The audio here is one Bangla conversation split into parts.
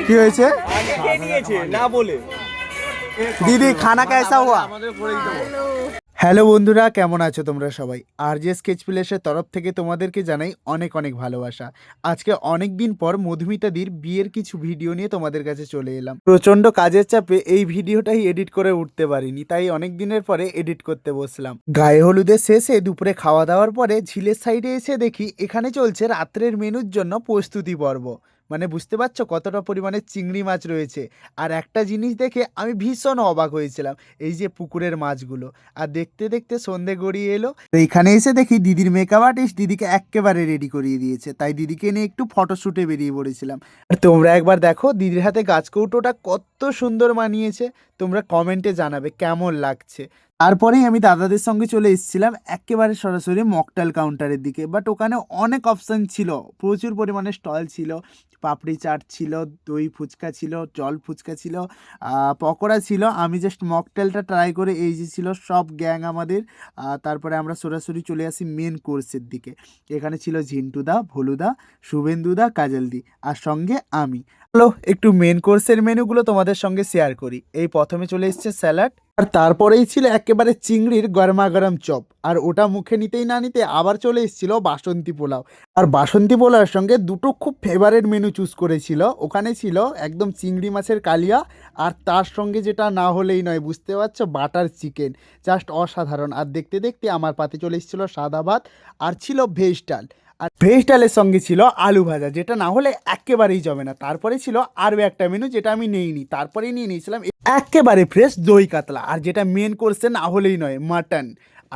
কি হয়েছে না বলে দিদি খানা कैसा हुआ? হ্যালো বন্ধুরা, কেমন আছো তোমরা সবাই? আরজে স্কেচ প্লেসের তরফ থেকে তোমাদেরকে জানাই অনেক অনেক ভালোবাসা। আজকে অনেক দিন পর মধুমিতাদির বিয়ের কিছু ভিডিও নিয়ে তোমাদের কাছে চলে এলাম। প্রচণ্ড কাজের চাপে এই ভিডিওটাই এডিট করে উঠতে পারিনি, তাই অনেক দিনের পরে এডিট করতে বসলাম। গায়ে হলুদের শেষে দুপুরে খাওয়া দাওয়ার পরে ঝিলের সাইডে এসে দেখি এখানে চলছে রাত্রের মেনুর জন্য প্রস্তুতি পর্ব। মানে বুঝতে পারছো কতটা পরিমাণে চিংড়ি মাছ রয়েছে। আর একটা জিনিস দেখে আমি ভীষণ অবাক হয়েছিলাম, এই যে পুকুরের মাছগুলো। আর দেখতে দেখতে সন্ধে গড়িয়ে এলো, তো এখানে এসে দেখি দিদির মেকআপ আর্টিস্ট দিদিকে একেবারে রেডি করিয়ে দিয়েছে, তাই দিদিকে নিয়ে একটু ফটোশ্যুটে বেরিয়ে পড়েছিলাম। আর তোমরা একবার দেখো দিদির হাতে গাছ কৌটোটা কত সুন্দর মানিয়েছে। তোমরা কমেন্টে জানাবে কেমন লাগছে। তারপরেই আমি দাদাদের সঙ্গে চলে এসেছিলাম একেবারে সরাসরি মকটেল কাউন্টারের দিকে। বাট ওখানে অনেক অপশান ছিল, প্রচুর পরিমাণে স্টল ছিল। পাপড়ি চাট ছিল, দই ফুচকা ছিল, জল ফুচকা ছিল, পকোড়া ছিল। আমি জাস্ট মকটেলটা ট্রাই করে এই যে ছিল সব গ্যাং আমাদের। তারপরে আমরা সরাসরি চলে আসি মেন কোর্সের দিকে। এখানে ছিল ঝিন্টুদা, ভোলুদা, শুভেন্দুদা, কাজলদি আর সঙ্গে আমি। চলো একটু মেন কোর্সের মেনুগুলো তোমাদের সঙ্গে শেয়ার করি। এই প্রথমে চলে এসছে স্যালাড, আর তারপরেই ছিল একেবারে চিংড়ির গরমা গরম চপ। আর ওটা মুখে নিতেই না নিতে আবার চলে এসেছিল বাসন্তী পোলাও। আর বাসন্তী পোলাওয়ের সঙ্গে দুটো খুব ফেভারিট মেনু চুজ করেছিল। ওখানে ছিল একদম চিংড়ি মাছের কালিয়া, আর তার সঙ্গে যেটা না হলেই নয় বুঝতে পারছো, বাটার চিকেন। জাস্ট অসাধারণ। আর দেখতে দেখতে আমার পাতে চলে এসেছিলো সাদা ভাত, আর ছিল ভেজ ডাল। আর ভেজ ডালের সঙ্গে ছিল আলু ভাজা, যেটা না হলে একেবারেই জমে না। তারপরে ছিল আরও একটা মেনু যেটা আমি নেইনি, তারপরেই নিয়ে নিয়েছিলাম একেবারে ফ্রেশ দই কাতলা। আর যেটা মেন কোর্সে না হলেই নয়, মাটন।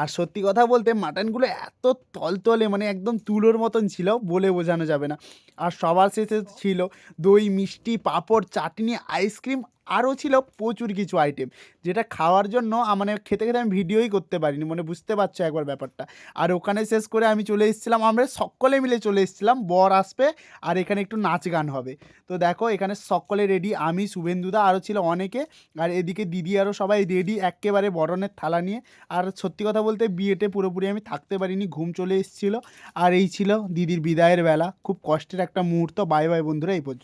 আর সত্যি কথা বলতে মাটনগুলো এত তলতলে, মানে একদম তুলোর মতন ছিল, বলে বোঝানো যাবে না। আর সবার শেষে ছিল দই, মিষ্টি, পাঁপড়, চাটনি, আইসক্রিম, আরও ছিল প্রচুর কিছু আইটেম, যেটা খাওয়ার জন্য মানে খেতে খেতে আমি ভিডিওই করতে পারিনি, মানে বুঝতে পারছো একবার ব্যাপারটা। আর ওখানে শেষ করে আমি চলে এসেছিলাম, আমরা সকলে মিলে চলে এসেছিলাম, বর আসবে আর এখানে একটু নাচ গান হবে। তো দেখো এখানে সকলে রেডি, আমি, শুভেন্দুদা, আরও ছিল অনেকে। আর এদিকে দিদি আরও সবাই রেডি একেবারে বরণের থালা নিয়ে। আর সত্যি কথা বলতে বিয়েতে পুরোপুরি আমি থাকতে পারিনি, ঘুম চলে এসেছিলো। আর এই ছিল দিদির বিদায়ের বেলা, খুব কষ্টের একটা মুহূর্ত। বাই বাই বন্ধুরা, এই পর্যন্ত।